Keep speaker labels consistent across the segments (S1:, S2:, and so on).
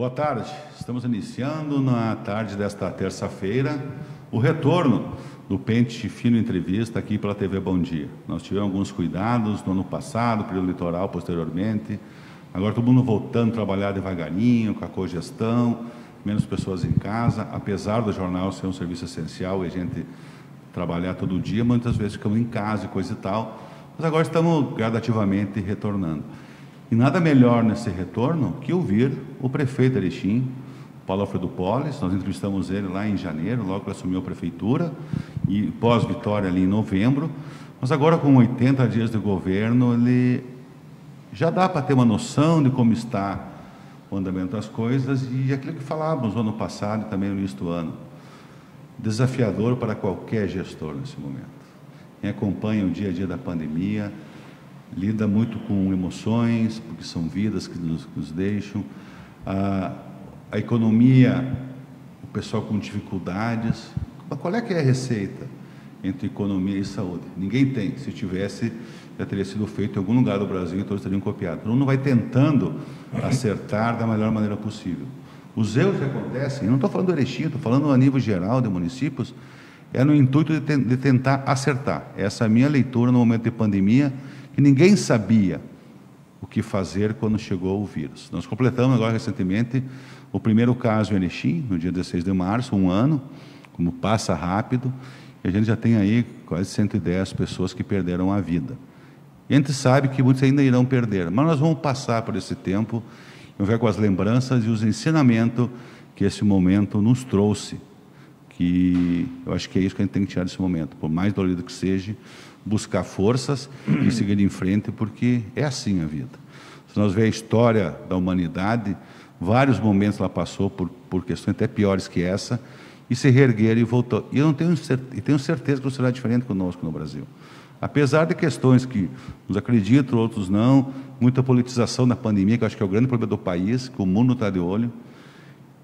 S1: Boa tarde. Estamos iniciando na tarde desta terça-feira o retorno do Pente Fino Entrevista aqui pela TV Bom Dia. Nós tivemos alguns cuidados no ano passado, período eleitoral, posteriormente. Agora todo mundo voltando a trabalhar devagarinho, com a cogestão, menos pessoas em casa, apesar do jornal ser um serviço essencial e a gente trabalhar todo dia, muitas vezes ficamos em casa e coisa e tal, mas agora estamos gradativamente retornando. E nada melhor nesse retorno que ouvir o prefeito de Erechim, Paulo Alfredo Polis. Nós entrevistamos ele lá em janeiro, logo que ele assumiu a prefeitura, e pós-vitória ali em novembro, mas agora com 80 dias de governo, ele já dá para ter uma noção de como está o andamento das coisas, e aquilo que falávamos no ano passado e também no início do ano, desafiador para qualquer gestor nesse momento. Quem acompanha o dia a dia da pandemia, lida muito com emoções, porque são vidas que nos deixam, a economia, o pessoal com dificuldades. Qual é que é a receita entre economia e saúde? Ninguém tem. Se tivesse, já teria sido feito em algum lugar do Brasil e todos teriam copiado. Todo mundo vai tentando acertar da melhor maneira possível. Os erros que acontecem, eu não estou falando do Erechim, estou falando a nível geral de municípios, é no intuito de tentar acertar. Essa é a minha leitura no momento de pandemia, que ninguém sabia o que fazer quando chegou o vírus. Nós completamos agora recentemente o primeiro caso em Erechim, no dia 16 de março, 1 ano, como passa rápido, e a gente já tem aí quase 110 pessoas que perderam a vida. E a gente sabe que muitos ainda irão perder, mas nós vamos passar por esse tempo, e ver com as lembranças e os ensinamentos que esse momento nos trouxe, que eu acho que é isso que a gente tem que tirar desse momento, por mais dolorido que seja, buscar forças e seguir em frente, porque é assim a vida. Se nós vermos a história da humanidade, vários momentos ela passou por questões até piores que essa, e se reerguer e voltou. E eu tenho certeza que não será diferente conosco no Brasil. Apesar de questões que uns acreditam, outros não, muita politização da pandemia, que eu acho que é o grande problema do país, que o mundo está de olho.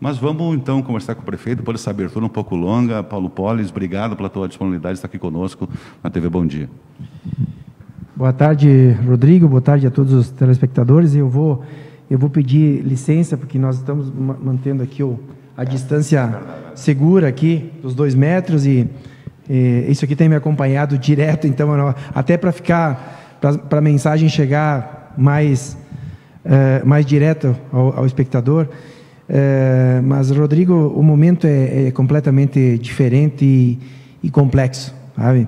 S1: Mas vamos, então, conversar com o prefeito, depois dessa abertura um pouco longa. Paulo Polis, obrigado pela tua disponibilidade de estar aqui conosco na TV Bom Dia.
S2: Boa tarde, Rodrigo, boa tarde a todos os telespectadores. Eu vou pedir licença, porque nós estamos mantendo aqui a distância segura aqui, dos 2 metros, e isso aqui tem me acompanhado direto, então, até para a mensagem chegar mais direto ao espectador. Mas, Rodrigo, o momento é completamente diferente e complexo, sabe?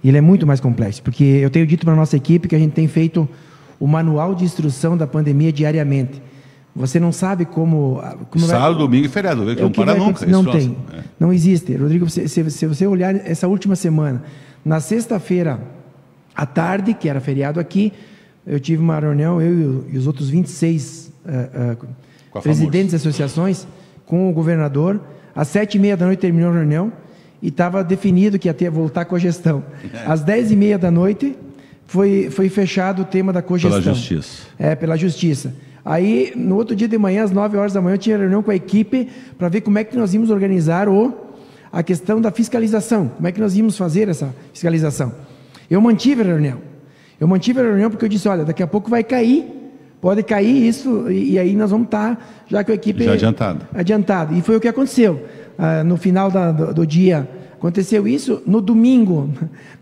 S2: Ele é muito mais complexo, porque eu tenho dito para a nossa equipe que a gente tem feito o manual de instrução da pandemia diariamente. Você não sabe como
S1: sábado, domingo e feriado, que não para nunca.
S2: Não tem, não existe. Rodrigo, se você olhar essa última semana, na sexta-feira à tarde, que era feriado aqui, eu tive uma reunião, eu e os outros 26 presidentes de associações, com o governador. Às 7h30 da noite terminou a reunião e estava definido que ia voltar a cogestão. Às 10h30 da noite foi fechado o tema da cogestão.
S1: Pela Justiça.
S2: Pela Justiça. Aí, no outro dia de manhã, às 9 horas da manhã, eu tinha reunião com a equipe para ver como é que nós íamos organizar a questão da fiscalização. Como é que nós íamos fazer essa fiscalização. Eu mantive a reunião. Porque eu disse, olha, daqui a pouco vai cair. Pode cair isso, e aí nós vamos estar já com a equipe
S1: já
S2: adiantada. E foi o que aconteceu. No final do dia aconteceu isso. No domingo,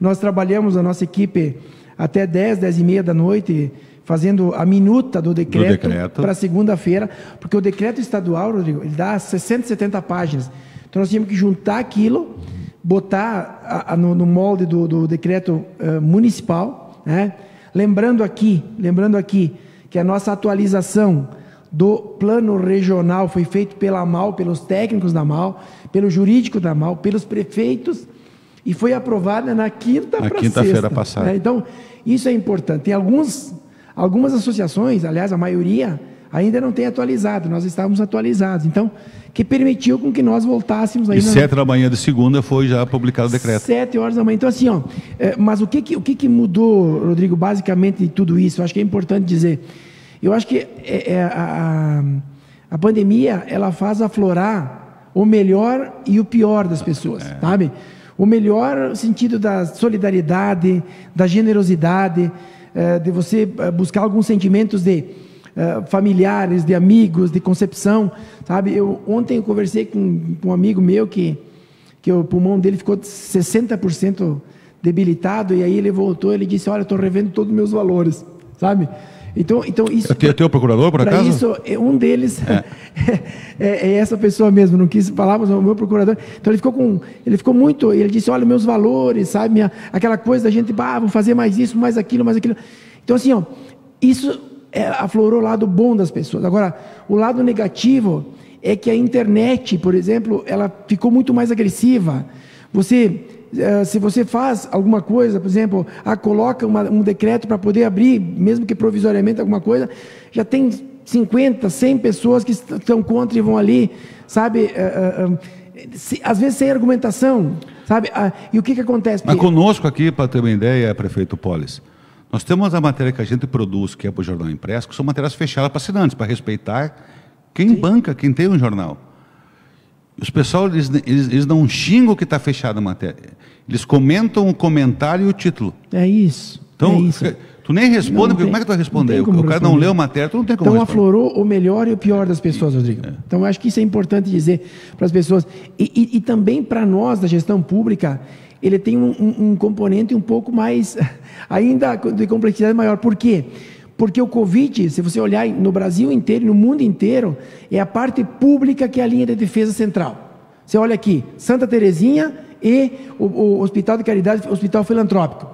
S2: nós trabalhamos a nossa equipe até 10h30 da noite, fazendo a minuta do decreto para segunda-feira, porque o decreto estadual, Rodrigo, ele dá 670 páginas. Então nós tínhamos que juntar aquilo, botar no molde do decreto municipal, né? Lembrando aqui, que a nossa atualização do plano regional foi feita pela AMAL, pelos técnicos da AMAL, pelo jurídico da AMAL, pelos prefeitos, e foi aprovada na quinta-feira
S1: passada.
S2: Então, isso é importante. Tem algumas associações, aliás, a maioria, ainda não tem atualizado, nós estávamos atualizados, então, que permitiu com que nós voltássemos...
S1: E 7 da manhã de segunda foi já publicado o decreto.
S2: 7 horas da manhã, então assim, mas o que mudou, Rodrigo, basicamente de tudo isso? Eu acho que é importante dizer, eu acho que a pandemia, ela faz aflorar o melhor e o pior das pessoas, sabe? O melhor sentido da solidariedade, da generosidade, de você buscar alguns sentimentos de familiares, de amigos, de concepção, sabe? Ontem eu conversei com um amigo meu que o pulmão dele ficou 60% debilitado, e aí ele voltou, ele disse, olha, estou revendo todos os meus valores, sabe? Então isso...
S1: É teu procurador, por acaso?
S2: Isso, um deles é essa pessoa mesmo, não quis falar, mas é o meu procurador. Então ele ficou muito, ele disse, olha, meus valores, sabe, aquela coisa da gente, vou fazer mais isso, mais aquilo. Então assim, isso aflorou o lado bom das pessoas. Agora, o lado negativo é que a internet, por exemplo, ela ficou muito mais agressiva. Se você faz alguma coisa, por exemplo, coloca um decreto para poder abrir, mesmo que provisoriamente alguma coisa, já tem 50, 100 pessoas que estão contra e vão ali, sabe, às vezes sem argumentação, sabe, e o que acontece?
S1: Mas conosco aqui, para ter uma ideia, prefeito Polis, nós temos a matéria que a gente produz, que é para o jornal impresso, que são matérias fechadas para assinantes, para respeitar quem banca, quem tem um jornal. Os pessoal, eles não xingam o que está fechado a matéria. Eles comentam o comentário e o título.
S2: É isso.
S1: Então, tu nem responde, porque como é que tu vai responder? O cara não leu a matéria, tu não tem como responder.
S2: Então, aflorou o melhor e o pior das pessoas, Rodrigo. Então, eu acho que isso é importante dizer para as pessoas. E também para nós, da gestão pública, ele tem um componente um pouco mais, ainda de complexidade maior. Por quê? Porque o Covid, se você olhar no Brasil inteiro, no mundo inteiro, é a parte pública que é a linha de defesa central. Você olha aqui, Santa Terezinha e o Hospital de Caridade, o Hospital Filantrópico.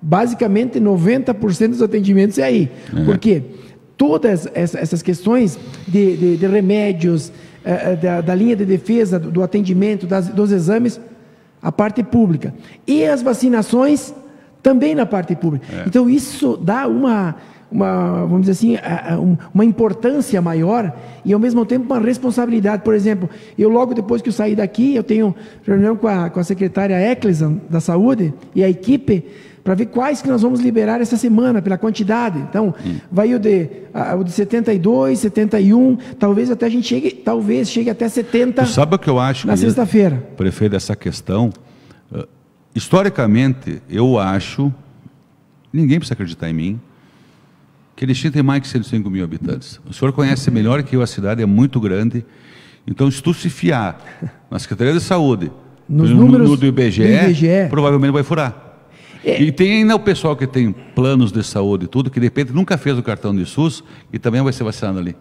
S2: Basicamente, 90% dos atendimentos é aí. Por quê? Todas essas questões de remédios, da linha de defesa, do atendimento, dos exames, a parte pública. E as vacinações, também na parte pública. Então, isso dá vamos dizer assim, uma importância maior e, ao mesmo tempo, uma responsabilidade. Por exemplo, eu logo depois que eu saí daqui, eu tenho reunião com a secretária Eccleson da Saúde e a equipe para ver quais que nós vamos liberar essa semana, pela quantidade. Então, vai o de 72, 71, talvez até a gente chegue até 70.
S1: Tu sabe o que eu acho?
S2: Na sexta-feira.
S1: Prefeito, essa questão, historicamente, eu acho, ninguém precisa acreditar em mim, que Erechim tem mais de 105 mil habitantes. O senhor conhece melhor que eu, a cidade é muito grande. Então, se tu se fiar na Secretaria de Saúde,
S2: nos números
S1: do IBGE, provavelmente vai furar. E tem ainda o pessoal que tem planos de saúde e tudo, que de repente nunca fez o cartão de SUS e também vai ser vacinado ali.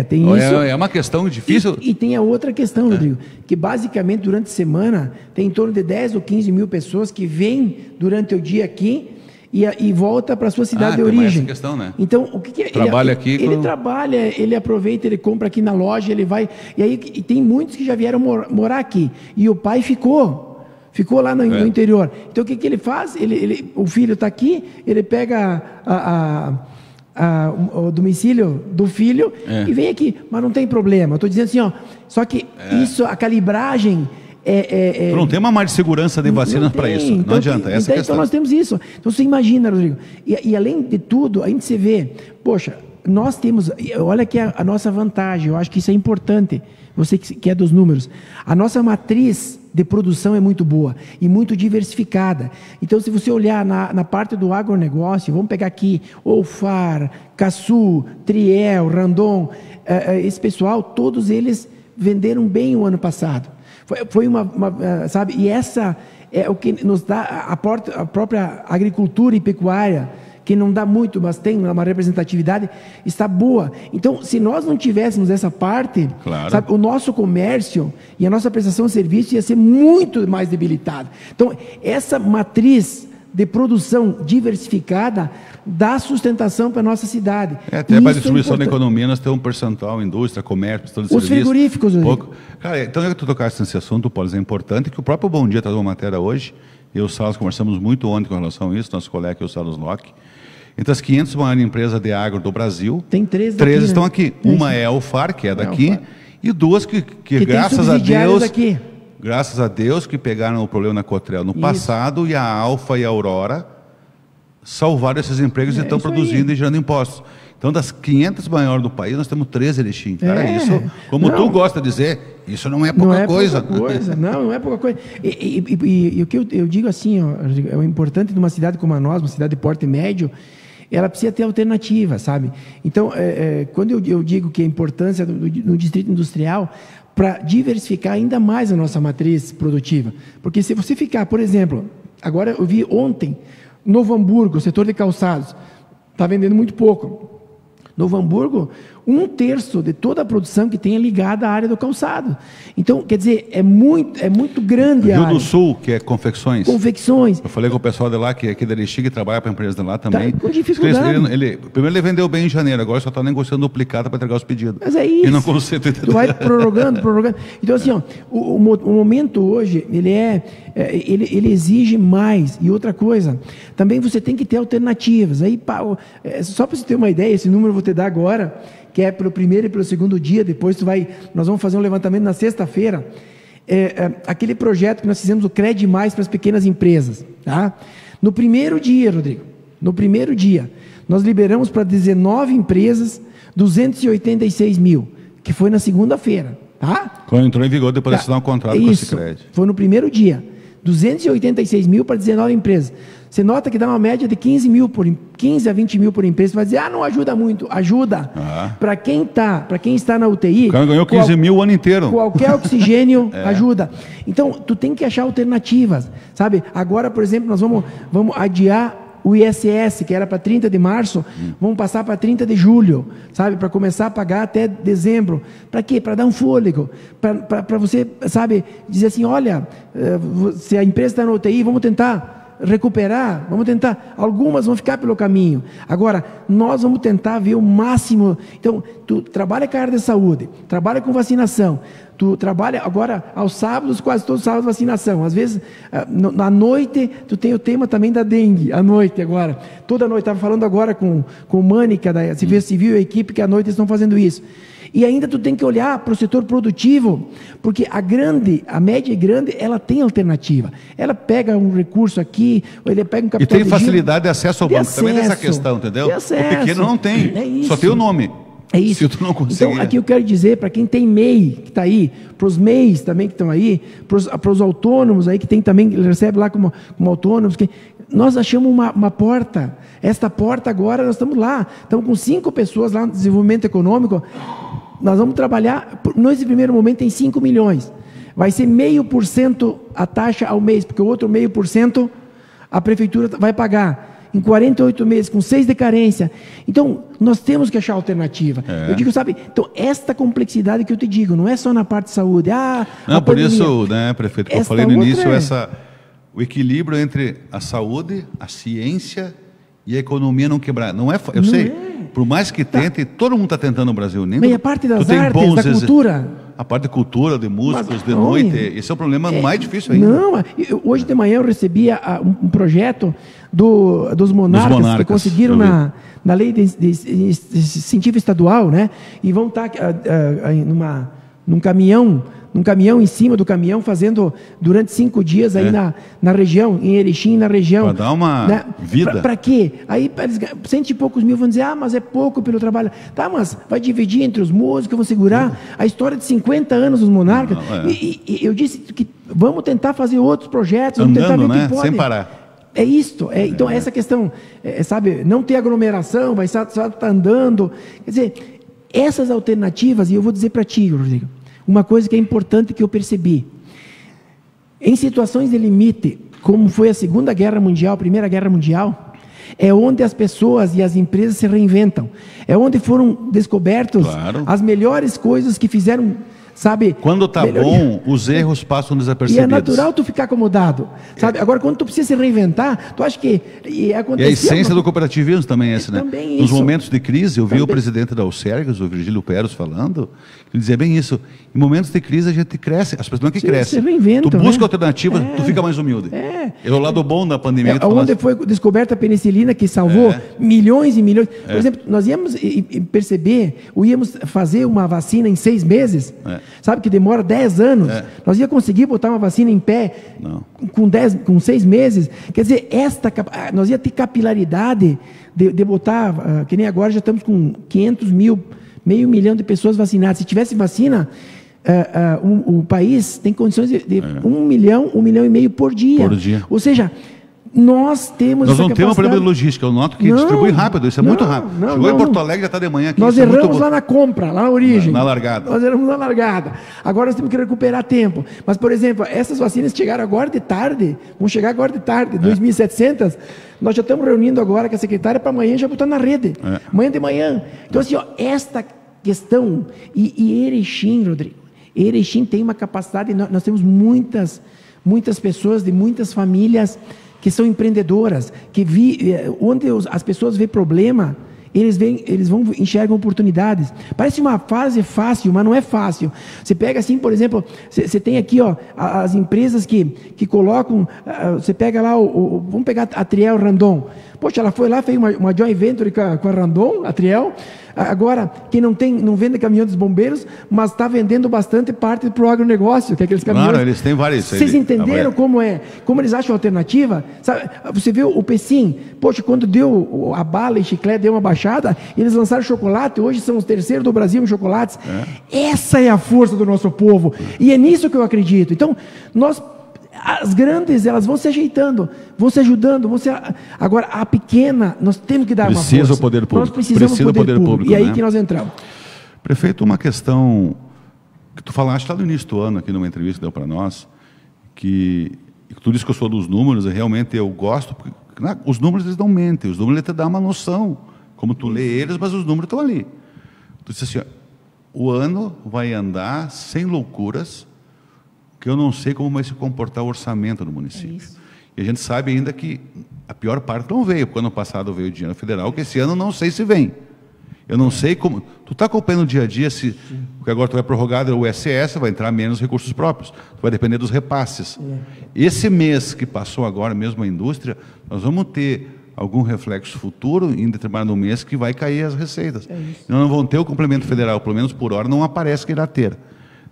S2: Tem isso.
S1: É uma questão difícil.
S2: E tem a outra questão, Rodrigo, que basicamente durante a semana tem em torno de 10 ou 15 mil pessoas que vêm durante o dia aqui e volta para a sua cidade de origem. Essa
S1: questão, né?
S2: Então, o que
S1: trabalha aqui?
S2: Ele trabalha, ele aproveita, ele compra aqui na loja, ele vai. E tem muitos que já vieram morar aqui. E o pai ficou lá no interior. Então, o que ele faz? O filho está aqui, ele pega o domicílio do filho e vem aqui. Mas não tem problema. Eu estou dizendo assim, só que isso, a calibragem.
S1: Tu não tem uma margem de segurança de vacinas para isso.
S2: Então,
S1: não adianta. Essa
S2: então nós temos isso. Então você imagina, Rodrigo. E além de tudo, a gente se vê, poxa, nós temos, olha aqui a nossa vantagem, eu acho que isso é importante, você que é dos números. A nossa matriz de produção é muito boa e muito diversificada. Então, se você olhar na parte do agronegócio, vamos pegar aqui Olfar, Caçu, Triel, Randon, esse pessoal, todos eles venderam bem o ano passado. Foi sabe, e essa é o que nos dá a própria agricultura e pecuária, que não dá muito, mas tem uma representatividade, está boa. Então, se nós não tivéssemos essa parte, sabe, o nosso comércio e a nossa prestação de serviço ia ser muito mais debilitado. Então, essa matriz de produção diversificada dá sustentação para a nossa cidade.
S1: Até para a distribuição da economia, nós temos um percentual, indústria, comércio, prestação de
S2: serviço. Os frigoríficos.
S1: Cara, então, que tu tocaste nesse assunto, Paulo, é importante que o próprio Bom Dia traz uma matéria hoje, eu e o Salas conversamos muito ontem com relação a isso, nosso colega aqui, o Salas Locke. Entre as 500 maiores empresas de agro do Brasil,
S2: tem 13
S1: estão aqui. Uma é a Olfar, que é daqui, e duas que graças a Deus...
S2: Aqui.
S1: Graças a Deus que pegaram o problema na Cotrel no passado, e a Alfa e a Aurora salvaram esses empregos e estão produzindo e gerando impostos. Então, das 500 maiores do país, nós temos 13 Erechim. Cara, isso, como tu gosta de dizer, isso não é pouca coisa.
S2: Não é pouca coisa. E o que eu digo assim, é o importante de uma cidade como a nossa, uma cidade de porte médio, ela precisa ter alternativa, sabe? Então, quando eu digo que a importância no distrito industrial para diversificar ainda mais a nossa matriz produtiva, porque se você ficar, por exemplo, agora eu vi ontem, Novo Hamburgo, o setor de calçados, está vendendo muito pouco. Novo Hamburgo, 1/3 de toda a produção que tem é ligada à área do calçado. Então, quer dizer, é muito grande a área.
S1: Rio do Sul, que é confecções.
S2: Confecções.
S1: Eu falei com o pessoal de lá, que é aqui da Erechim, que trabalha para a empresa de lá também.
S2: Tá com dificuldade.
S1: Primeiro ele vendeu bem em janeiro, agora só está negociando duplicata para entregar os pedidos.
S2: Mas é isso.
S1: E não consegue.
S2: Tu vai prorrogando. Então, assim, ó, o momento hoje, ele exige mais. E outra coisa, também você tem que ter alternativas. Aí, só para você ter uma ideia, esse número eu vou te dar agora, que é pelo primeiro e pelo segundo dia, depois nós vamos fazer um levantamento na sexta-feira, aquele projeto que nós fizemos, o Cred Mais para as pequenas empresas, tá? No primeiro dia, Rodrigo, nós liberamos para 19 empresas 286 mil, que foi na segunda-feira, tá?
S1: Quando entrou em vigor, depois de assinar um contrato com esse Cred.
S2: Foi no primeiro dia, 286 mil para 19 empresas. Você nota que dá uma média de 15 a 20 mil por empresa. Você vai dizer, não ajuda muito. Ajuda. Para quem está na UTI...
S1: O cara ganhou 15 mil o ano inteiro.
S2: Qualquer oxigênio ajuda. Então, tu tem que achar alternativas, sabe? Agora, por exemplo, nós vamos adiar o ISS, que era para 30 de março, vamos passar para 30 de julho, sabe? Para começar a pagar até dezembro. Para quê? Para dar um fôlego. Para você, sabe, dizer assim, olha, se a empresa está na UTI, vamos tentar recuperar, algumas vão ficar pelo caminho. Agora, nós vamos tentar ver o máximo. Então, tu trabalha com a área de saúde, trabalha com vacinação, tu trabalha agora aos sábados, quase todos os sábados vacinação. Às vezes, à noite, tu tem o tema também da dengue, à noite agora. Toda noite, estava falando agora com o Mânica da Civil e a equipe, que à noite estão fazendo isso. E ainda tu tem que olhar para o setor produtivo, porque a média e grande, ela tem alternativa. Ela pega um recurso aqui, ou ele pega um capital
S1: e tem facilidade de acesso ao banco. Também tem essa questão, entendeu? O pequeno não tem, só tem o nome.
S2: É isso.
S1: Se tu não conseguir.
S2: Então, aqui eu quero dizer, para quem tem MEI, que está aí, para os MEIs também que estão aí, para os autônomos aí, que tem também, recebe lá como autônomos, nós achamos uma porta. Esta porta agora, nós estamos lá, estamos com 5 pessoas lá no desenvolvimento econômico. Nós vamos trabalhar, nesse primeiro momento tem 5 milhões. Vai ser 0,5% a taxa ao mês, porque o outro 0,5% a prefeitura vai pagar. Em 48 meses, com 6 de carência. Então, nós temos que achar alternativa. Eu digo, sabe, então, esta complexidade que eu te digo, não é só na parte de saúde.
S1: Não, por isso, né, prefeito, que eu falei no início, o equilíbrio entre a saúde, a ciência e a economia não quebrar. Não é, eu sei, por mais que tente, todo mundo está tentando no Brasil.
S2: Mas a parte das artes, da cultura...
S1: A parte de cultura, de músicos, de noite, esse é o problema mais difícil ainda.
S2: Não, hoje de manhã eu recebi um projeto dos monarcas que conseguiram na lei de incentivo estadual, né? E vão estar num caminhão em cima do caminhão, fazendo durante 5 dias aí na região, em Erechim, na região.
S1: Para dar uma vida.
S2: Para quê? Aí, 100 e poucos mil vão dizer, mas é pouco pelo trabalho. Tá, mas vai dividir entre os músicos, vão segurar a história de 50 anos dos monarcas. E eu disse que vamos tentar fazer outros projetos, vamos tentar ver o que pode.
S1: Sem parar.
S2: É isto. Então, essa questão, sabe, não ter aglomeração, vai só estar andando. Quer dizer, essas alternativas, e eu vou dizer para ti, Rodrigo, uma coisa que é importante que eu percebi. Em situações de limite, como foi a Segunda Guerra Mundial, a Primeira Guerra Mundial, é onde as pessoas e as empresas se reinventam. É onde foram descobertos as melhores coisas que fizeram, sabe?
S1: Quando está bom, os erros passam desapercebidos.
S2: E é natural tu ficar acomodado, sabe? Agora, quando tu precisa se reinventar, tu acha que... E
S1: a essência do cooperativismo também é essa, né?
S2: Também
S1: Nos momentos de crise, eu vi o presidente da Alcergas, o Virgílio Peros, falando, ele dizia bem isso, em momentos de crise a gente cresce, as pessoas não é que crescem.
S2: Se reinventam,
S1: tu busca alternativa, tu fica mais humilde. É o lado bom da pandemia.
S2: Onde foi descoberta a penicilina, que salvou milhões e milhões. Por exemplo, nós íamos íamos fazer uma vacina em 6 meses, sabe, que demora 10 anos. Nós ia conseguir botar uma vacina em pé com 6 meses. Quer dizer, nós ia ter capilaridade de botar, que nem agora já estamos com 500 mil, 500 mil de pessoas vacinadas. Se tivesse vacina, o país tem condições de 1 milhão, 1,5 milhão por dia. Ou seja, Nós temos
S1: Nós não temos problema de logística, eu noto que distribui rápido, isso é muito rápido. Chegou em Porto Alegre, já está de manhã aqui.
S2: Nós erramos lá na compra, lá na origem.
S1: Na largada.
S2: Nós erramos na largada. Agora nós temos que recuperar tempo. Mas, por exemplo, essas vacinas chegaram agora de tarde, vão chegar agora de tarde, 2.700. Nós já estamos reunindo agora com a secretária para amanhã já botar na rede. Amanhã de manhã. Então, assim, ó, esta questão, e Erechim, Rodrigo, Erechim tem uma capacidade, nós temos muitas pessoas de muitas famílias que são empreendedoras, onde as pessoas veem problema, eles enxergam oportunidades. Parece uma fase fácil, mas não é fácil. Você pega assim, por exemplo, você tem aqui, ó, as empresas que colocam, você pega lá, vamos pegar a Triel Randon. Poxa, ela foi lá, fez uma joint venture com a Randon, a Triel. Agora, quem não vende caminhão dos bombeiros, mas está vendendo bastante parte para o agronegócio, que é aqueles caminhões.
S1: Claro, eles têm vários.
S2: Vocês entenderam como é? Como eles acham alternativa? Sabe, você viu o Pecim? Poxa, quando deu a bala e chiclete, deu uma baixada, eles lançaram chocolate, hoje são os terceiros do Brasil em chocolates. Essa é a força do nosso povo. E é nisso que eu acredito. Então, as grandes, elas vão se ajeitando, vão se ajudando, agora a pequena, nós temos que dar uma força.
S1: Precisa o poder público.
S2: Nós precisamos do poder público. E aí que nós entramos.
S1: Prefeito, uma questão que tu falaste lá no início do ano, aqui numa entrevista que deu para nós, que tu disse que eu sou dos números, e realmente eu gosto, porque os números eles não mentem, os números eles te dão uma noção, como tu lê eles, mas os números estão ali. Tu disse assim, ó, o ano vai andar sem loucuras, que eu não sei como vai se comportar o orçamento do município. E a gente sabe ainda que a pior parte não veio, porque ano passado veio o dinheiro federal, que esse ano não sei se vem. Eu não sei como... Tu está acompanhando o dia a dia, porque agora tu vai prorrogar o ISS, vai entrar menos recursos próprios, tu vai depender dos repasses. Esse mês que passou agora, mesmo a indústria, nós vamos ter algum reflexo futuro em determinado mês que vai cair as receitas. Nós não vamos ter o complemento federal, pelo menos por hora, não aparece que irá ter.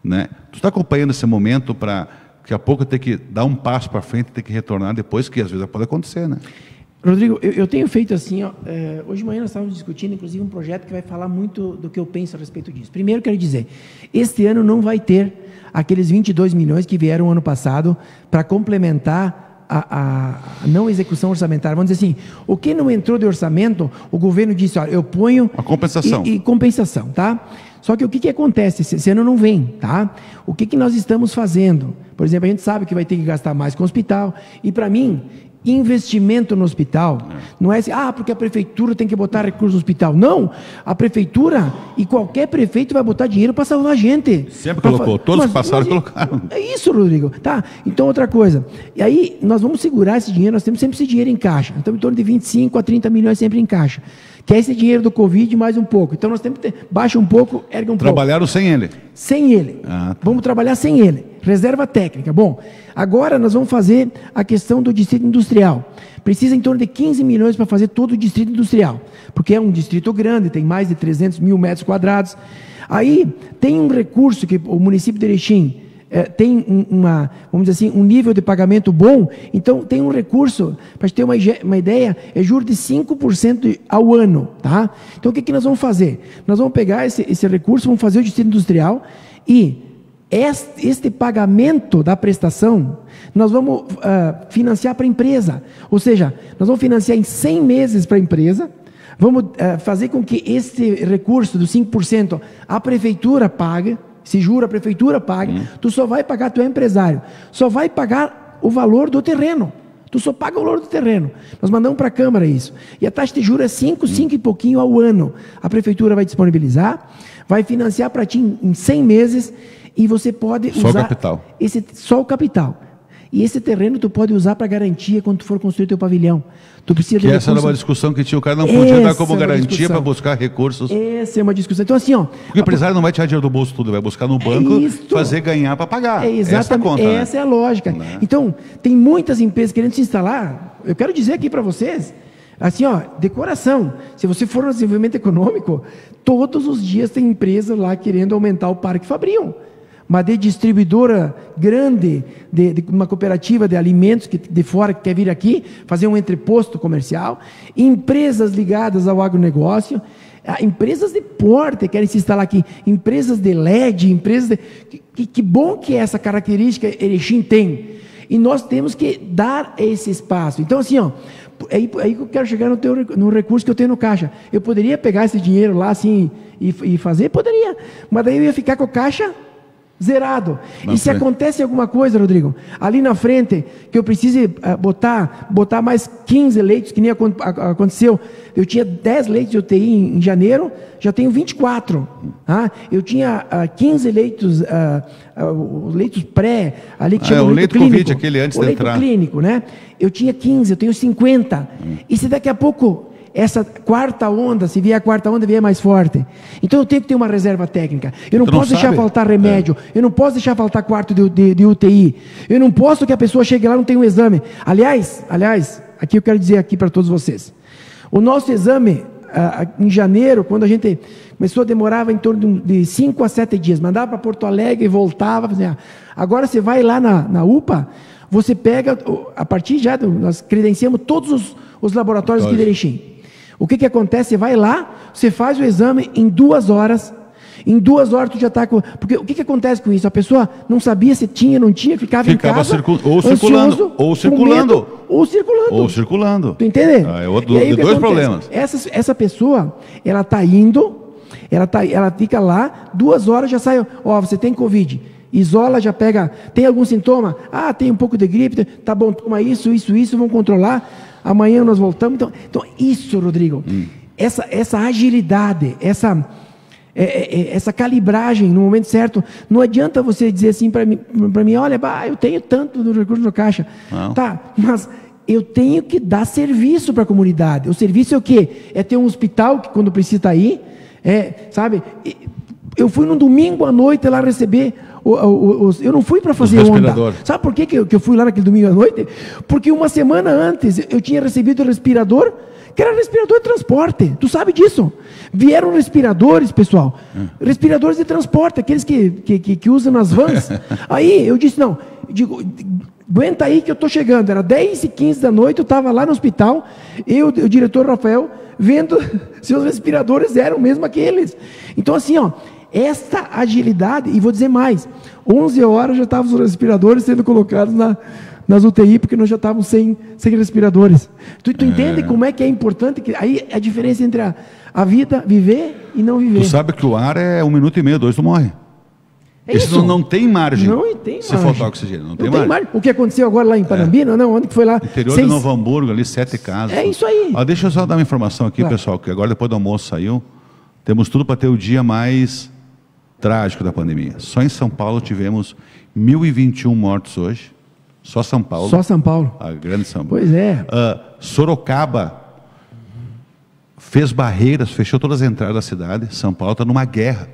S1: Né? Tu está acompanhando esse momento para daqui a pouco ter que dar um passo para frente e ter que retornar depois, que às vezes pode acontecer, né?
S2: Rodrigo, eu tenho feito assim, ó, hoje de manhã nós estávamos discutindo, inclusive, um projeto que vai falar muito do que eu penso a respeito disso. Primeiro, quero dizer, este ano não vai ter aqueles 22 milhões que vieram ano passado para complementar a não execução orçamentária. Vamos dizer assim, o que não entrou de orçamento, o governo disse, olha, eu ponho...
S1: A compensação.
S2: E compensação, tá? Só que o que acontece? Esse ano não vem, tá? O que nós estamos fazendo? Por exemplo, a gente sabe que vai ter que gastar mais com o hospital, e para mim, investimento no hospital não é assim, porque a prefeitura tem que botar recursos no hospital. Não, a prefeitura e qualquer prefeito vai botar dinheiro para salvar a gente.
S1: Sempre colocou, todos que passaram colocaram.
S2: É isso, Rodrigo. Tá, então outra coisa, e aí nós vamos segurar esse dinheiro, nós temos sempre esse dinheiro em caixa, estamos em torno de 25 a 30 milhões sempre em caixa, que é esse dinheiro do Covid mais um pouco. Então nós temos que baixa um pouco, erga um pouco.
S1: Trabalharam sem ele?
S2: Sem ele.
S1: Tá.
S2: Vamos trabalhar sem ele. Reserva técnica. Bom, agora nós vamos fazer a questão do distrito industrial. Precisa em torno de 15 milhões para fazer todo o distrito industrial, porque é um distrito grande, tem mais de 300 mil metros quadrados. Aí tem um recurso que o município de Erechim tem vamos dizer assim, um nível de pagamento bom, então tem um recurso, para te ter uma ideia, é juros de 5% ao ano, tá? Então o que nós vamos fazer? Nós vamos pegar esse recurso, vamos fazer o distrito industrial e este pagamento da prestação, nós vamos financiar para a empresa, ou seja, nós vamos financiar em 100 meses para a empresa, vamos fazer com que esse recurso dos 5% a prefeitura pague, se jura, a prefeitura pague, tu só vai pagar, tu é empresário, só vai pagar o valor do terreno, tu só paga o valor do terreno, nós mandamos para a Câmara isso, e a taxa de juros é 5 e pouquinho ao ano, a prefeitura vai disponibilizar, vai financiar para ti em 100 meses, e você pode usar... Só o
S1: capital.
S2: Só o capital. E esse terreno tu pode usar para garantia quando tu for construir teu pavilhão. Tu precisa de recurso...
S1: Essa era uma discussão que tinha, o cara não podia dar como garantia para buscar recursos.
S2: Essa é uma discussão. Então assim, ó...
S1: Porque o empresário não vai tirar dinheiro do bolso tudo, vai buscar no banco, fazer ganhar para pagar.
S2: Exatamente. Essa é a lógica. Então, tem muitas empresas querendo se instalar. Eu quero dizer aqui para vocês, assim, ó, de coração, se você for no desenvolvimento econômico, todos os dias tem empresa lá querendo aumentar o Parque Fabril. Mas de distribuidora grande, de uma cooperativa de alimentos que de fora que quer vir aqui, fazer um entreposto comercial, empresas ligadas ao agronegócio, empresas de porte querem se instalar aqui, empresas de LED, empresas de... Que bom que essa característica Erechim tem. E nós temos que dar esse espaço. Então, assim, ó, aí que eu quero chegar no recurso que eu tenho no caixa. Eu poderia pegar esse dinheiro lá, assim, e fazer? Poderia. Mas daí eu ia ficar com o caixa zerado. E se acontece alguma coisa, Rodrigo, ali na frente, que eu precise botar mais 15 leitos, que nem aconteceu, eu tinha 10 leitos de UTI em janeiro, já tenho 24. Eu tinha 15 leitos, leitos pré, ali que chama
S1: o leito
S2: clínico,
S1: Covid, aquele antes de entrar.
S2: O leito clínico, né? Eu tinha 15, eu tenho 50. E se daqui a pouco essa quarta onda, se vier a quarta onda, vier mais forte. Então eu tenho que ter uma reserva técnica. Eu não posso deixar faltar remédio. Eu não posso deixar faltar quarto de UTI. Eu não posso que a pessoa chegue lá e não tenha um exame. Aliás, aqui eu quero dizer aqui para todos vocês. O nosso exame, em janeiro, quando a gente começou, demorava em torno de 5 a 7 dias. Mandava para Porto Alegre e voltava. Agora você vai lá na UPA, você pega, a partir já, nós credenciamos todos os laboratórios aqui de Erechim. O que acontece? Você vai lá, você faz o exame em 2 horas. Em 2 horas tu já está com... Porque o que acontece com isso? A pessoa não sabia se tinha, não tinha, ficava em casa,
S1: circulando.
S2: Ou circulando. Tu entende?
S1: Dois problemas.
S2: Essa pessoa, ela está indo, ela fica lá, 2 horas já sai, você tem Covid. Isola, já pega, tem algum sintoma? Tem um pouco de gripe, tá bom, toma isso, vamos controlar. Amanhã nós voltamos. Então isso, Rodrigo, essa agilidade, essa calibragem no momento certo, não adianta você dizer assim para mim, olha, eu tenho tanto do recurso no caixa. Não. Tá, mas eu tenho que dar serviço para a comunidade. O serviço é o quê? É ter um hospital que quando precisa estar aí, sabe? Eu fui num domingo à noite lá receber eu não fui para fazer onda. Sabe por que eu fui lá naquele domingo à noite? Porque uma semana antes eu tinha recebido o respirador, que era respirador de transporte. Tu sabe disso? Vieram respiradores, pessoal. Respiradores de transporte, aqueles que usam nas vans. Aí eu disse, não, aguenta aí que eu estou chegando. Era 10h15 da noite, eu estava lá no hospital, o diretor Rafael, vendo se os respiradores eram mesmo aqueles. Então assim, esta agilidade, e vou dizer mais, 11 horas já estavam os respiradores sendo colocados nas UTI, porque nós já estávamos sem respiradores. Tu entende como é que é importante? Aí a diferença entre a vida, viver e não viver.
S1: Tu sabe que o ar é 1 minuto e meio, 2 tu morre. Isso não tem margem.
S2: Não tem
S1: se faltar oxigênio, não tem margem.
S2: O que aconteceu agora lá em Panambina, onde que foi lá?
S1: Interior de Novo Hamburgo, ali 7 casos.
S2: É isso aí.
S1: Deixa eu só dar uma informação aqui, pessoal, que agora depois do almoço saiu, temos tudo para ter o dia mais trágico da pandemia. Só em São Paulo tivemos 1.021 mortos hoje. Só São Paulo.
S2: Só São Paulo.
S1: A grande São Paulo.
S2: Pois é.
S1: Sorocaba fez barreiras, fechou todas as entradas da cidade. São Paulo está numa guerra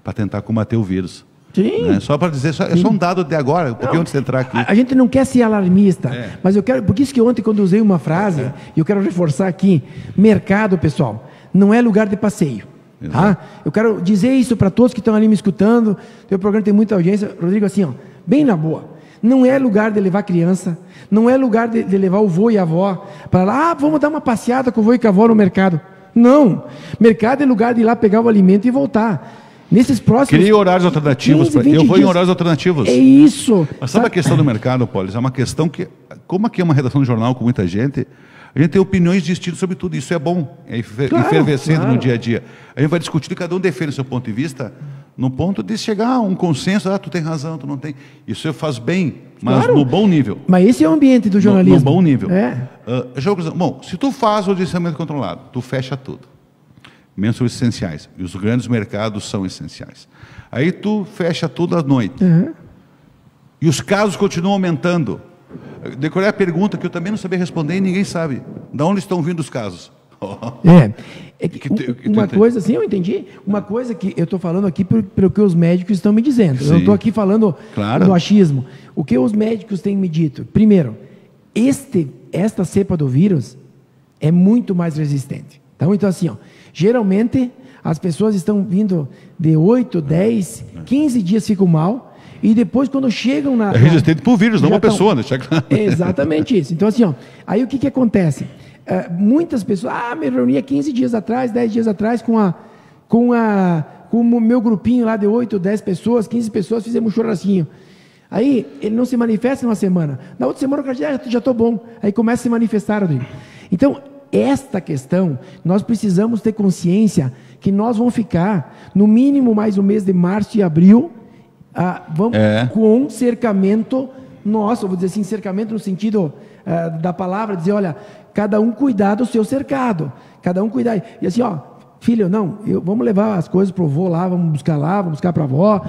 S1: para tentar combater o vírus.
S2: Sim.
S1: Né? Só para dizer, é só um dado de agora, um pouquinho antes de entrar aqui.
S2: A gente não quer ser alarmista, mas eu quero, por isso que ontem quando eu usei uma frase, e eu quero reforçar aqui, mercado, pessoal, não é lugar de passeio. Tá? Eu quero dizer isso para todos que estão ali me escutando. Teu programa tem muita audiência, Rodrigo, assim, bem na boa. Não é lugar de levar criança, não é lugar de levar o vô e a avó para lá, vamos dar uma passeada com o vô e com a avó no mercado. Não, mercado é lugar de ir lá pegar o alimento e voltar. Nesses próximos...
S1: Cria horários alternativos. Eu vou em horários alternativos.
S2: É isso.
S1: Mas sabe a questão do mercado, Polis? É uma questão que, como aqui é uma redação de jornal com muita gente, a gente tem opiniões distintas sobre tudo. Isso é bom, é efervescente no dia a dia. A gente vai discutir e cada um defende o seu ponto de vista no ponto de chegar a um consenso. Tu tem razão, tu não tem. Isso faz bem, mas no bom nível.
S2: Mas esse é o ambiente do jornalismo.
S1: No bom nível. Bom, se tu faz o distanciamento controlado, tu fecha tudo. Menos os essenciais. E os grandes mercados são essenciais. Aí tu fecha tudo à noite. E os casos continuam aumentando. Decorei a pergunta que eu também não sabia responder e ninguém sabe. De onde estão vindo os casos?
S2: Uma coisa, assim, eu entendi. Uma coisa que eu estou falando aqui pelo que os médicos estão me dizendo. Sim. Eu não estou aqui falando do achismo. O que os médicos têm me dito? Primeiro, esta cepa do vírus é muito mais resistente. Então assim, geralmente as pessoas estão vindo de 8, 10, 15 dias ficam mal. E depois, quando chegam na... É
S1: resistente para o vírus, não uma pessoa, né?
S2: Exatamente isso. Então, assim, aí o que acontece? Muitas pessoas... me reuni 15 dias atrás, 10 dias atrás, com o meu grupinho lá de 8, 10 pessoas, 15 pessoas, fizemos um churrasquinho. Aí ele não se manifesta numa semana. Na outra semana o cara diz, já estou bom. Aí começa a se manifestar, Rodrigo. Então, esta questão, nós precisamos ter consciência que nós vamos ficar, no mínimo, mais o mês de março e abril, com cercamento nosso, vou dizer assim, cercamento no sentido da palavra, dizer, olha, cada um cuidar do seu cercado, cada um cuidar. E assim, filho, não, vamos levar as coisas para o vô lá, vamos buscar para a avó.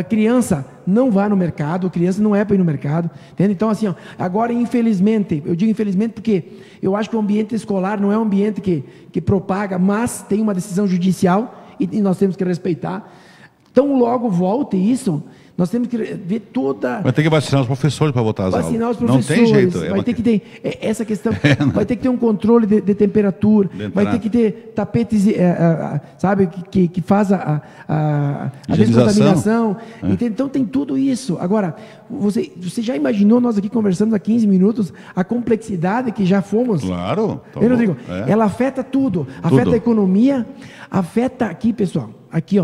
S2: Criança não vai no mercado, criança não é para ir no mercado, entende? Então, assim, agora, infelizmente, eu digo infelizmente porque eu acho que o ambiente escolar não é um ambiente que propaga, mas tem uma decisão judicial e nós temos que respeitar. Então, logo volte isso, nós temos que ver toda...
S1: Vai ter que vacinar os professores para voltar às aulas.
S2: Vacinar os professores.
S1: Não tem jeito.
S2: Vai ter que ter essa questão, vai ter que ter um controle de temperatura, vai ter que ter tapetes, sabe, que faz a descontaminação. Então tem tudo isso. Agora, você já imaginou, nós aqui conversamos há 15 minutos, a complexidade que já fomos?
S1: Claro.
S2: Rodrigo, ela afeta tudo. Afeta a economia, afeta aqui, pessoal, aqui,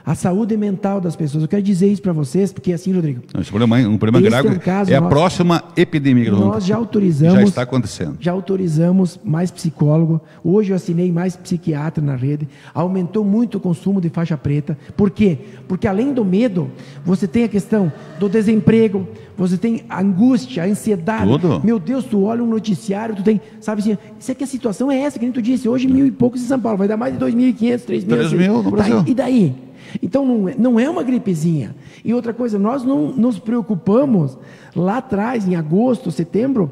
S2: a saúde mental das pessoas. Eu quero dizer isso para vocês, porque assim, Rodrigo...
S1: Esse problema é um problema grave. É a próxima epidemia que
S2: nós já autorizamos...
S1: Já está acontecendo.
S2: Já autorizamos mais psicólogo. Hoje eu assinei mais psiquiatra na rede. Aumentou muito o consumo de faixa preta. Por quê? Porque além do medo, você tem a questão do desemprego, você tem a angústia, a ansiedade. Tudo. Meu Deus, tu olha um noticiário, tu tem... Sabe assim, isso é que a situação é essa, que nem tu disse. Hoje 1.000 e poucos em São Paulo. Vai dar mais de 2.500, 3.000.
S1: 3.000 no Brasil.
S2: E daí? Então não é uma gripezinha. E outra coisa, nós não nos preocupamos lá atrás, em agosto, setembro,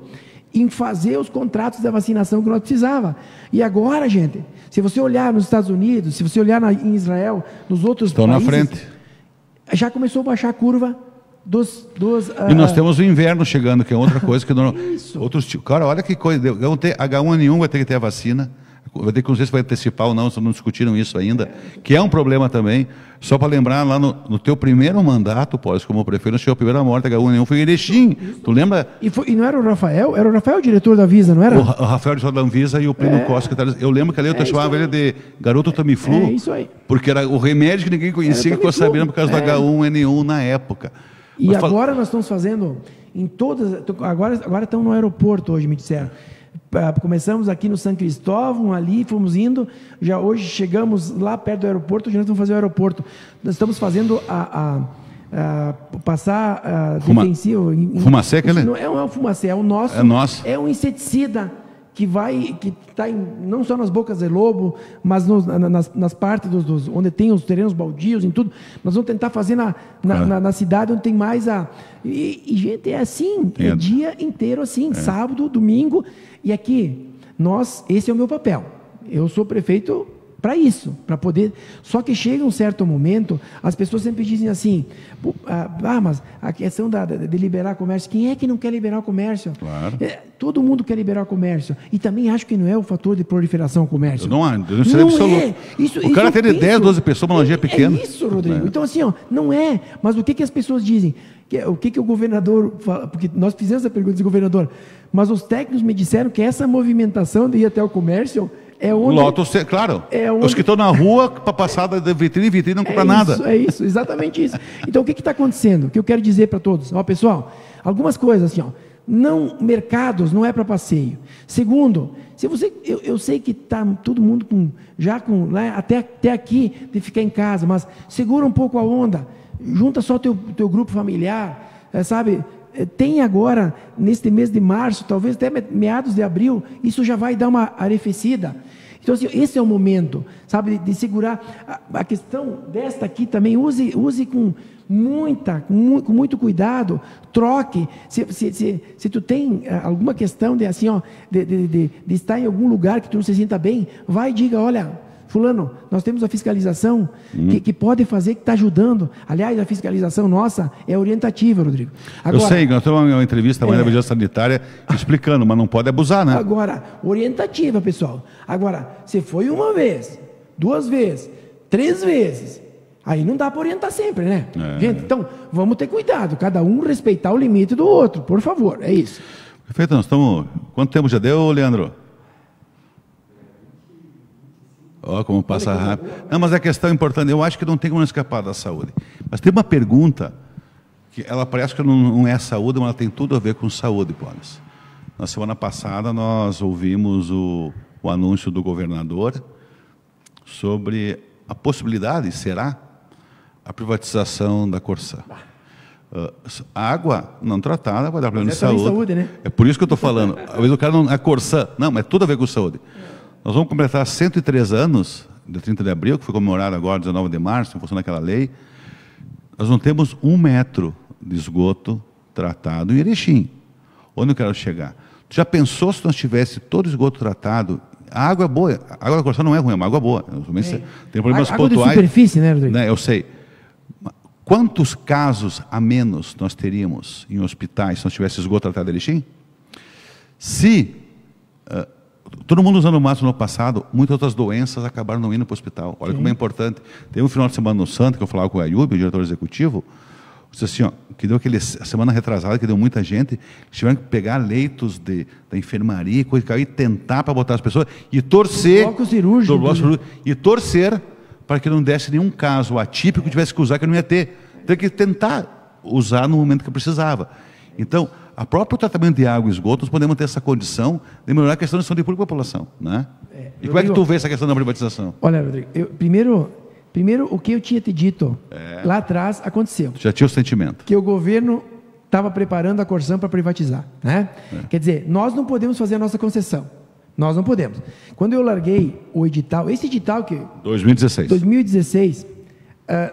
S2: em fazer os contratos da vacinação que nós precisava. E agora, gente, se você olhar nos Estados Unidos, se você olhar em Israel, nos outros países,
S1: na frente.
S2: Já começou a baixar a curva dos
S1: e nós temos o inverno chegando, que é outra coisa que
S2: Isso.
S1: Cara, olha que coisa, H1N1 vai ter que ter a vacina. Vai ter que, não sei se vai antecipar ou não, se não discutiram isso ainda, que é um problema também. Só para lembrar, lá no teu primeiro mandato, como prefeito, nós tivemos a primeira morte H1N1, foi em Erechim. Tu lembra?
S2: E não era o Rafael? Era o Rafael o diretor da Anvisa, não era?
S1: O Rafael, diretor da Anvisa, e o Plínio Costa. Eu lembro que ali eu chamava ele de garoto Tamiflu.
S2: É isso aí.
S1: Porque era o remédio que ninguém conhecia, que ficou sabendo por causa do H1N1 na época.
S2: E agora nós estamos fazendo em todas... Agora estão no aeroporto hoje, me disseram. Começamos aqui no São Cristóvão, ali fomos indo, já hoje chegamos lá perto do aeroporto, hoje nós vamos fazer o aeroporto. Nós estamos fazendo passar defensivo.
S1: Fumacê, aquele?
S2: Não é um fumacê, é o nosso.
S1: É nosso.
S2: É um inseticida que está não só nas bocas de lobo, mas nas partes onde tem os terrenos baldios, em tudo. Nós vamos tentar fazer na cidade onde tem mais E, gente, é assim, é dia inteiro assim, sábado, domingo. E aqui, esse é o meu papel. Eu sou prefeito para isso, para poder... Só que chega um certo momento, as pessoas sempre dizem assim, mas a questão de liberar comércio, quem é que não quer liberar o comércio?
S1: Claro.
S2: Todo mundo quer liberar o comércio. E também acho que não é o fator de proliferação do comércio.
S1: Eu não sei absoluto. O cara tem 10, 12 pessoas, uma lojinha pequena.
S2: É isso, Rodrigo. Então assim, não é. Mas o que as pessoas dizem? O que o governador fala? Porque nós fizemos essa pergunta do governador, mas os técnicos me disseram que essa movimentação de ir até o comércio é onde...
S1: Claro.
S2: É onde...
S1: Os que estão na rua, para passar de vitrine em vitrine, não compram nada.
S2: É isso, exatamente isso. Então, o que está acontecendo? O que eu quero dizer para todos? Pessoal, algumas coisas assim, mercados não é para passeio. Segundo, eu sei que está todo mundo até aqui de ficar em casa, mas segura um pouco a onda, junta só teu grupo familiar, sabe? Tem agora, neste mês de março, talvez até meados de abril, isso já vai dar uma arrefecida. Então, assim, esse é o momento, sabe, de segurar. A questão desta aqui também, use com muito cuidado, troque. Se tu tem alguma questão de estar em algum lugar que tu não se sinta bem, vai e diga, olha... Fulano, nós temos a fiscalização que pode fazer, que está ajudando. Aliás, a fiscalização nossa é orientativa, Rodrigo.
S1: Agora, eu sei, nós temos uma entrevista amanhã da Vigilância Sanitária explicando, mas não pode abusar, né?
S2: Agora, orientativa, pessoal. Agora, se foi uma vez, 2 vezes, 3 vezes, aí não dá para orientar sempre, né? Gente, então, vamos ter cuidado, cada um respeitar o limite do outro, por favor, é isso.
S1: Perfeito, nós estamos... Quanto tempo já deu, Leandro? Como passa rápido. Não, mas a questão importante, eu acho que não tem como escapar da saúde. Mas tem uma pergunta que ela parece que não é saúde, mas ela tem tudo a ver com saúde, Paulis. Na semana passada, nós ouvimos o anúncio do governador sobre a possibilidade, será, a privatização da Corsã. A água não tratada vai dar problema de saúde. Né? É por isso que eu estou falando. Às vezes o cara não... A Corsã, não, mas tudo a ver com saúde. Nós vamos completar 103 anos, de 30 de abril, que foi comemorado agora, 19 de março, em função daquela lei. Nós não temos 1 metro de esgoto tratado em Erechim. Onde eu quero chegar? Tu já pensou se nós tivéssemos todo o esgoto tratado? A água é boa. A água da Corsã não é ruim, é uma água boa. Tem problemas
S2: água
S1: pontuais.
S2: De superfície, né, Rodrigo?
S1: Eu sei. Quantos casos a menos nós teríamos em hospitais se nós tivéssemos esgoto tratado em Erechim? Se todo mundo usando máscara no passado, muitas outras doenças acabaram não indo para o hospital. Olha como é importante. Teve um final de semana no Santo, que eu falava com o Ayub, o diretor executivo, disse assim, ó, que deu a semana retrasada, que deu muita gente, tiveram que pegar leitos da enfermaria, coisa, e tentar para botar as pessoas, e torcer...
S2: Do bloco cirúrgico.
S1: E torcer para que não desse nenhum caso atípico que tivesse que usar, que não ia ter. Tem que tentar usar no momento que precisava. Então, a próprio tratamento de água e esgoto, nós podemos ter essa condição de melhorar a questão de saúde pública da população. Né? E como é que tu vê essa questão da privatização?
S2: Olha, Rodrigo, primeiro, o que eu tinha te dito lá atrás aconteceu.
S1: Já tinha o sentimento.
S2: Que o governo estava preparando a Corsã para privatizar. Né? Quer dizer, nós não podemos fazer a nossa concessão. Nós não podemos. Quando eu larguei o edital, esse edital que... 2016,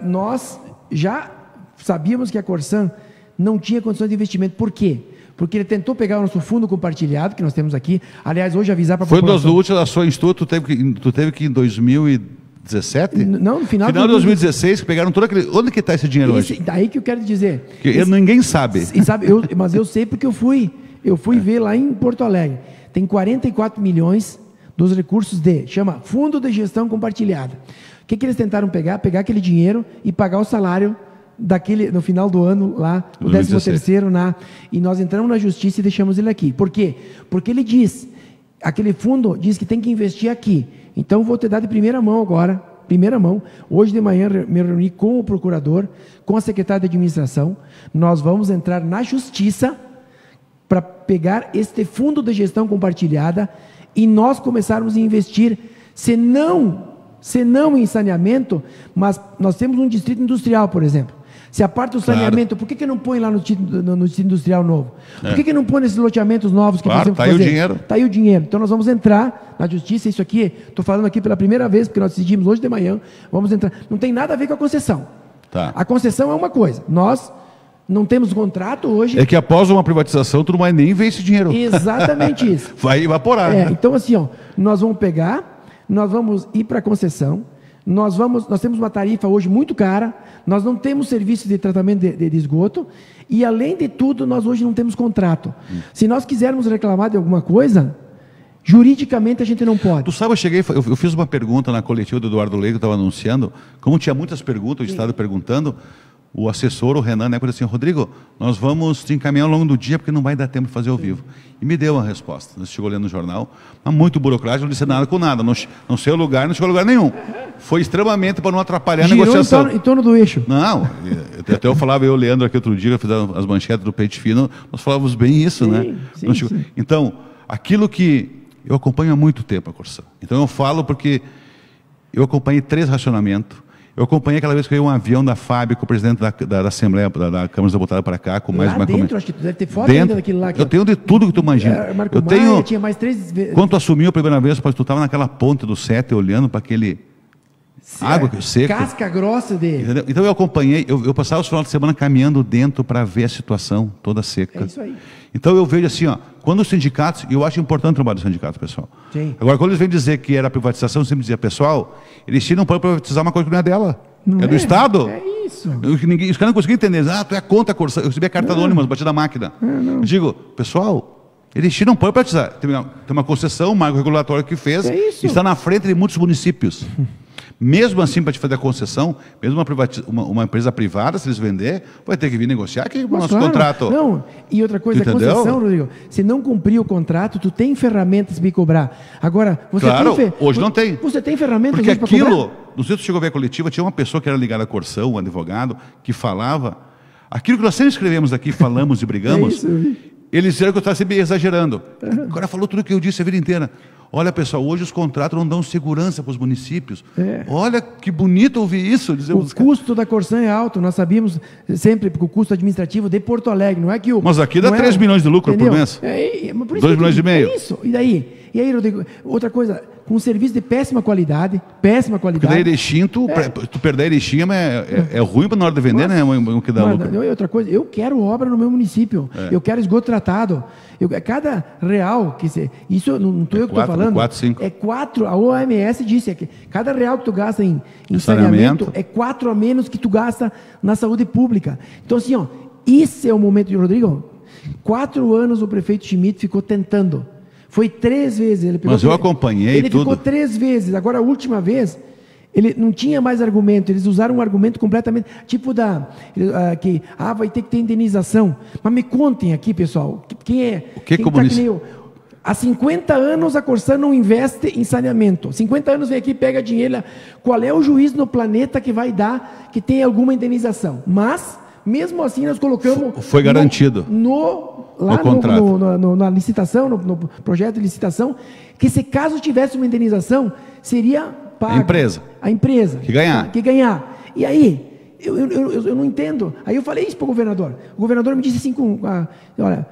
S2: nós já sabíamos que a Corsã não tinha condições de investimento. Por quê? Porque ele tentou pegar o nosso fundo compartilhado, que nós temos aqui. Aliás, hoje avisar para a população...
S1: Foi das últimas ações de estudo, tu teve que em 2017?
S2: Não, no final
S1: de 2016, que pegaram todo aquele... Onde que está esse dinheiro hoje?
S2: Daí que eu quero dizer...
S1: Ninguém sabe.
S2: Mas eu sei porque eu fui ver lá em Porto Alegre. Tem 44 milhões dos recursos chama Fundo de Gestão Compartilhada. O que eles tentaram pegar? Pegar aquele dinheiro e pagar o salário no final do ano lá, o 13º, e nós entramos na justiça e deixamos ele aqui. Por quê? Porque ele aquele fundo diz que tem que investir aqui. Então, vou te dar de primeira mão agora, hoje de manhã me reuni com o procurador, com a secretária de administração, nós vamos entrar na justiça para pegar este fundo de gestão compartilhada e nós começarmos a investir, se não em saneamento, mas nós temos um distrito industrial, por exemplo. Se a parte do saneamento, por que não põe lá no distrito industrial novo? Por que não põe nesses loteamentos novos que nós temos que fazer?
S1: Está aí o dinheiro.
S2: Está aí o dinheiro. Então nós vamos entrar na justiça, isso aqui, estou falando aqui pela primeira vez, porque nós decidimos hoje de manhã, vamos entrar. Não tem nada a ver com a concessão.
S1: Tá.
S2: A concessão é uma coisa, nós não temos contrato hoje.
S1: É que após uma privatização, tu não vai nem ver esse dinheiro.
S2: Exatamente isso.
S1: Vai evaporar.
S2: Então assim, nós vamos pegar, nós vamos ir para a concessão, nós temos uma tarifa hoje muito cara, nós não temos serviço de tratamento de esgoto, e além de tudo, nós hoje não temos contrato. Se nós quisermos reclamar de alguma coisa, juridicamente a gente não pode.
S1: Tu sabe, eu fiz uma pergunta na coletiva do Eduardo Leite, que estava anunciando, como tinha muitas perguntas, o Estado perguntando, o assessor, o Renan, né, disse assim, Rodrigo, nós vamos te encaminhar ao longo do dia, porque não vai dar tempo de fazer ao vivo. E me deu a resposta. Nós chegou lendo no jornal, mas muito burocrático, não disse nada com nada, não sei o lugar, não chegou a lugar nenhum. Foi extremamente para não atrapalhar a negociação.
S2: Em torno do eixo.
S1: Não, até eu falava, eu, Leandro, aqui outro dia, eu fiz as manchetes do Pente Fino, nós falávamos bem isso, né? Sim. Então, aquilo que eu acompanho há muito tempo a Corsã. Então eu falo porque eu acompanhei 3 racionamentos. Eu acompanhei aquela vez que veio um avião da FAB com o presidente da Assembleia, da Câmara dos Deputados para cá, com mais
S2: lá
S1: uma...
S2: Dentro, acho que tu deve ter foto ainda daquilo lá.
S1: Eu tenho de tudo que tu imagina.
S2: Eu tenho... tinha mais 3...
S1: Quando tu assumiu a primeira vez, tu estava naquela ponte do Sete, olhando para aquele... água seca.
S2: Casca grossa dele.
S1: Entendeu? Então eu acompanhei, eu passava os finais de semana caminhando dentro para ver a situação toda seca.
S2: É isso aí.
S1: Então eu vejo assim, quando os sindicatos, e eu acho importante o trabalho dos sindicatos, pessoal.
S2: Sim.
S1: Agora, quando eles vêm dizer que era privatização, eu sempre dizia, pessoal, eles não podem privatizar uma coisa que não é dela.
S2: Não
S1: é do Estado.
S2: É isso.
S1: Os caras não conseguiam entender. Tu é contra a Corsã. Eu recebi a carta anônima, bati na máquina. Eu digo, pessoal, eles não podem privatizar. Tem uma concessão, um marco regulatório que fez, está na frente de muitos municípios. Mesmo assim, para te fazer a concessão, mesmo uma empresa privada, se eles vender, vai ter que vir negociar aqui o nosso contrato.
S2: Não, e outra coisa, a concessão, Rodrigo, se não cumprir o contrato, tu tem ferramentas para cobrar. Agora, você
S1: hoje não tem.
S2: Você tem ferramentas
S1: para cobrar?
S2: Porque aquilo,
S1: não sei se tu chegou a ver a coletiva, tinha uma pessoa que era ligada à Corsã, um advogado, que falava, Aquilo que nós sempre escrevemos aqui, falamos e brigamos, eles disseram que eu estava sempre exagerando. Agora falou tudo o que eu disse a vida inteira. Olha, pessoal, hoje os contratos não dão segurança para os municípios. Olha que bonito ouvir isso.
S2: O custo da Corsã é alto, nós sabíamos sempre, porque o custo administrativo de Porto Alegre, não é que o...
S1: Mas aqui dá 3 milhões de lucro por mês. 2 milhões e meio.
S2: É isso. E aí, Rodrigo, outra coisa, com um serviço de péssima qualidade. Porque
S1: daí Erechim, tu perder Erechim é ruim na hora de vender, né? O que dá lucro.
S2: Outra coisa, eu quero obra no meu município. Eu quero esgoto tratado. Cada real, isso não estou eu que estou falando.
S1: 4, 5.
S2: É 4, a OMS disse que cada real que tu gasta em saneamento é 4 a menos que tu gasta na saúde pública. Então, assim, ó, esse é o momento de Rodrigo. 4 anos o prefeito Schmidt ficou tentando. Foi 3 vezes.
S1: Mas eu acompanhei
S2: tudo. Ele ficou 3 vezes. Agora, a última vez, ele não tinha mais argumento. Eles usaram um argumento completamente... Tipo vai ter que ter indenização. Mas me contem aqui, pessoal. Quem é...
S1: O que o município...
S2: Há 50 anos a Corsã não investe em saneamento. 50 anos vem aqui e pega dinheiro. Qual é o juiz no planeta que vai dar que tem alguma indenização? Mas, mesmo assim, nós colocamos...
S1: Foi garantido.
S2: Lá na licitação, no projeto de licitação, que se caso tivesse uma indenização, seria pago. A empresa.
S1: Que ganhar.
S2: E aí, eu não entendo. Aí eu falei isso para o governador. O governador me disse assim, olha,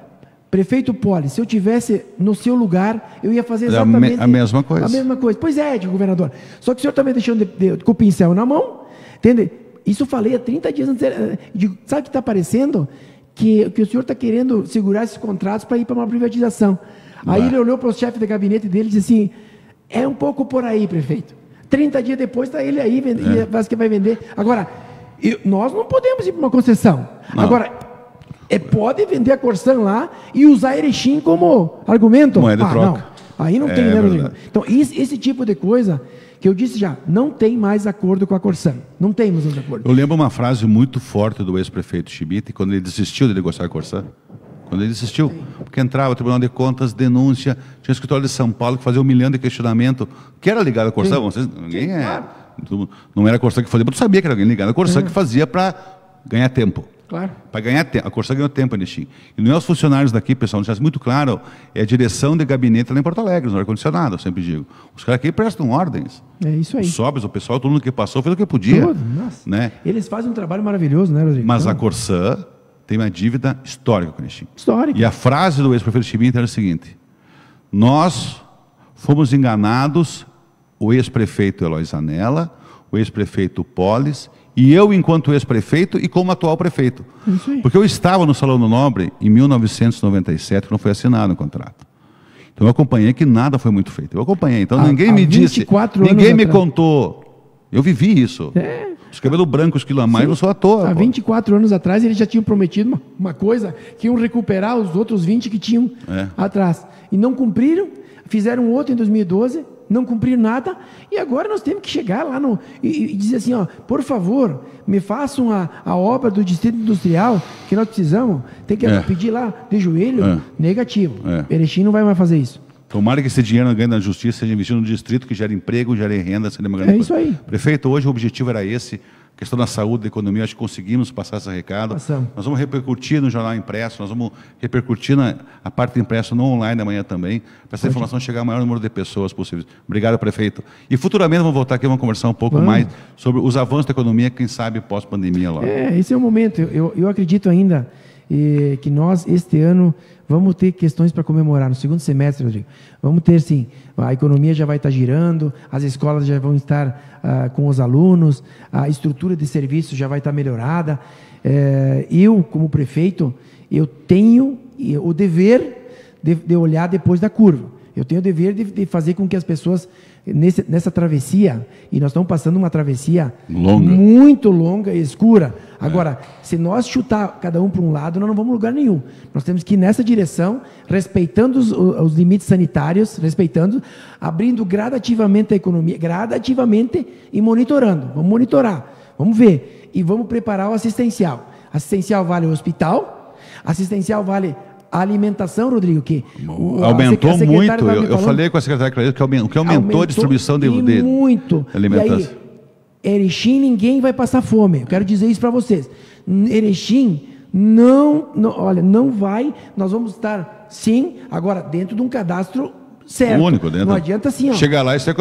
S2: prefeito Poli, se eu tivesse no seu lugar, eu ia fazer exatamente
S1: a mesma coisa.
S2: A mesma coisa. Pois é, governador. Só que o senhor está me deixando com o pincel na mão, entende? Isso eu falei há 30 dias antes. Sabe o que está aparecendo? Que o senhor está querendo segurar esses contratos para ir para uma privatização. Aí ele olhou para o chefe de gabinete dele e disse assim, é um pouco por aí, prefeito. 30 dias depois está ele aí, parece que vai vender. Agora, nós não podemos ir para uma concessão. Não. Agora, pode vender a Corsã lá e usar Erechim como argumento?
S1: Moeda de troca.
S2: Não. Aí não tem, né, Rodrigo? Então, esse tipo de coisa... que eu disse já, não tem mais acordo com a Corsã. Não temos mais acordo.
S1: Eu lembro uma frase muito forte do ex-prefeito Schmidt, quando ele desistiu de negociar a Corsã. Quando ele desistiu. Porque entrava o Tribunal de Contas, denúncia, tinha o escritório de São Paulo que fazia 1 milhão de questionamento, que era ligado à Corsã. Ninguém não era a Corsã que fazia, mas tu sabia que era alguém ligado à Corsã que fazia para ganhar tempo.
S2: Claro.
S1: Para ganhar tempo. A Corsã ganhou tempo, Erechim. E não é os funcionários daqui, pessoal, não é muito claro, é a direção de gabinete lá em Porto Alegre, no ar-condicionado, eu sempre digo. Os caras aqui prestam ordens.
S2: É isso aí.
S1: Os sobres, o pessoal, todo mundo que passou, fez o que podia. Né?
S2: Eles fazem um trabalho maravilhoso, né, Rodrigo?
S1: Mas a Corsã tem uma dívida histórica com o Erechim.
S2: Histórica.
S1: E a frase do ex-prefeito Schmidt era o seguinte: nós fomos enganados, o ex-prefeito Eloy Zanella, o ex-prefeito Polis, e eu enquanto ex-prefeito e como atual prefeito. Porque eu estava no Salão do Nobre em 1997, quando foi assinado o contrato. Então eu acompanhei que nada foi muito feito. Eu acompanhei, então ninguém me disse, ninguém me contou. Eu vivi isso. Os cabelos brancos que lá mais não sou à toa.
S2: Há 24 anos atrás eles já tinham prometido uma coisa, que iam recuperar os outros 20 que tinham atrás. E não cumpriram, fizeram outro em 2012, não cumpriram nada, e agora nós temos que chegar lá e dizer assim, ó, por favor, me façam a obra do Distrito Industrial que nós precisamos, tem que pedir lá de joelho, negativo. Erechim não vai mais fazer isso.
S1: Tomara que esse dinheiro ganhe na justiça, seja investido no distrito, que gere emprego, gere renda, seria uma grande coisa.
S2: Isso aí.
S1: Prefeito, hoje o objetivo era esse, a questão da saúde, da economia, acho que conseguimos passar esse recado.
S2: Passamos.
S1: Nós vamos repercutir no jornal impresso, nós vamos repercutir a parte impressa no online amanhã também, para essa informação chegar ao maior número de pessoas possível. Obrigado, prefeito. E futuramente vamos voltar aqui, vamos conversar um pouco mais sobre os avanços da economia, quem sabe pós-pandemia lá.
S2: Esse é o momento. Eu acredito ainda que nós, este ano, vamos ter questões para comemorar no segundo semestre, Rodrigo. Vamos ter, sim, a economia já vai estar girando, as escolas já vão estar com os alunos, a estrutura de serviços já vai estar melhorada. Eu, como prefeito, eu tenho o dever de olhar depois da curva. Eu tenho o dever de fazer com que as pessoas, nessa travessia, e nós estamos passando uma travessia muito longa e escura. Agora, se nós chutar cada um para um lado, nós não vamos a lugar nenhum. Nós temos que ir nessa direção, respeitando os limites sanitários, abrindo gradativamente a economia, gradativamente e monitorando. Vamos monitorar, vamos ver. E vamos preparar o assistencial. Assistencial vale o hospital, assistencial vale a alimentação, Rodrigo, que
S1: aumentou muito. Eu falei com a secretária Clarice que aumentou a distribuição de
S2: muito.
S1: Alimentação.
S2: E aí, Erechim, ninguém vai passar fome. Eu quero dizer isso para vocês. Erechim, olha, não vai, nós vamos estar, sim, agora dentro de um cadastro certo.
S1: Único dentro.
S2: Não adianta assim, ó.
S1: Chegar lá e você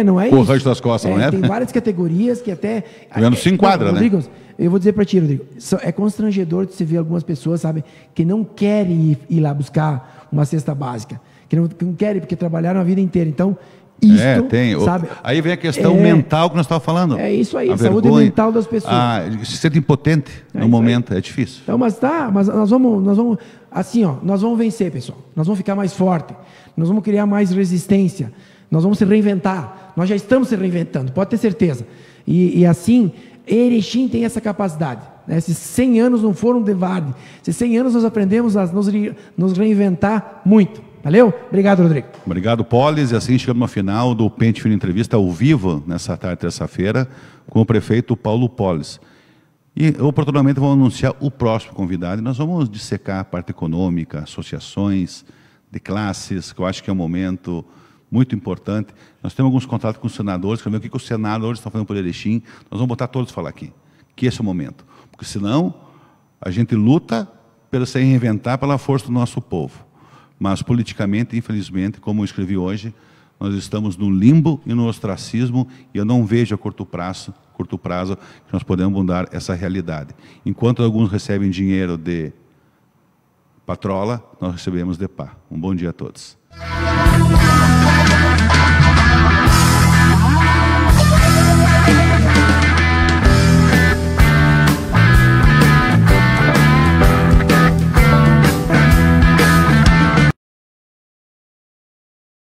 S2: não é
S1: com o
S2: isso.
S1: rancho das costas, não é?
S2: Tem várias categorias que até...
S1: Não se enquadra, né?
S2: Rodrigo, eu vou dizer para ti, Rodrigo, é constrangedor de você ver algumas pessoas, sabe, que não querem ir lá buscar uma cesta básica, que não querem porque trabalharam a vida inteira. Então, isto,
S1: tem.
S2: Sabe,
S1: aí vem a questão mental que nós estávamos falando.
S2: É isso aí,
S1: a
S2: saúde
S1: vergonha,
S2: mental das pessoas.
S1: Se sente impotente no momento, é difícil.
S2: Então, mas nós vamos, assim, ó, nós vamos vencer, pessoal. Nós vamos ficar mais forte, nós vamos criar mais resistência, nós vamos se reinventar. Nós já estamos se reinventando, pode ter certeza. E assim, Erechim tem essa capacidade. Né? Esses 100 anos não foram de varde. Esses 100 anos nós aprendemos a nos reinventar muito. Valeu? Obrigado, Rodrigo.
S1: Obrigado, Polis. E assim chegamos no final do Pente Fino Entrevista ao vivo, nessa tarde, terça-feira, com o prefeito Paulo Polis. E oportunamente vamos anunciar o próximo convidado. E nós vamos dissecar a parte econômica, associações de classes, que eu acho que é um momento muito importante. Nós temos alguns contatos com os senadores, para ver o que o Senado hoje está fazendo por Erechim. Nós vamos botar todos falar aqui, que esse é o momento. Porque senão a gente luta para se reinventar pela força do nosso povo. Mas politicamente, infelizmente, como eu escrevi hoje, nós estamos no limbo e no ostracismo, e eu não vejo a curto prazo que nós podemos mudar essa realidade. Enquanto alguns recebem dinheiro de patrola, nós recebemos de pá. Um bom dia a todos.